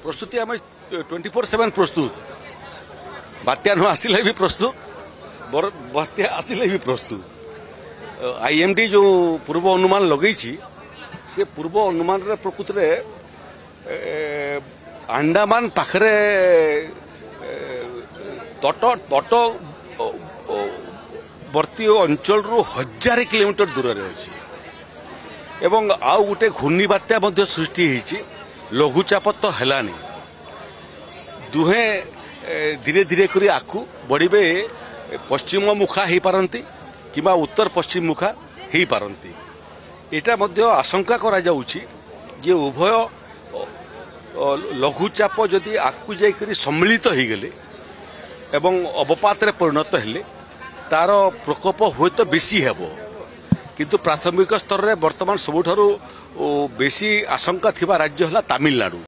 प्रस्तुति आम 24/7 प्रस्तुत बात्या न आसिले भी प्रस्तुत बात्या आसिले भी प्रस्तुत आईएमडी जो पूर्व अनुमान लगे से पूर्व अनुमान रे प्रकृत रे अंडमान पाखरे तट तटवर्ती अंचल रु 1000 किलोमीटर दूर रे अछि एवं आउ गोटे घूर्णी बात्या मध्य सृष्टि होइछि लघुचाप तो हेलानी दुहे धीरे धीरे करी आकु बढ़िबे पश्चिम मुखा हो पारती किंबा उत्तर पश्चिम मुखा हो पारती एटा मध्य आशंका करा जाउछि जे उभय लघुचाप जदि आकु जाइकरी सम्मिलित हो गले एवं अवपात रे परिणत हेले तार प्रकोप हुए तो बेसी हेबो किंतु प्राथमिक स्तर रे वर्तमान सबुठारु बेसी आशंका थिबा राज्य हला तमिलनाडु।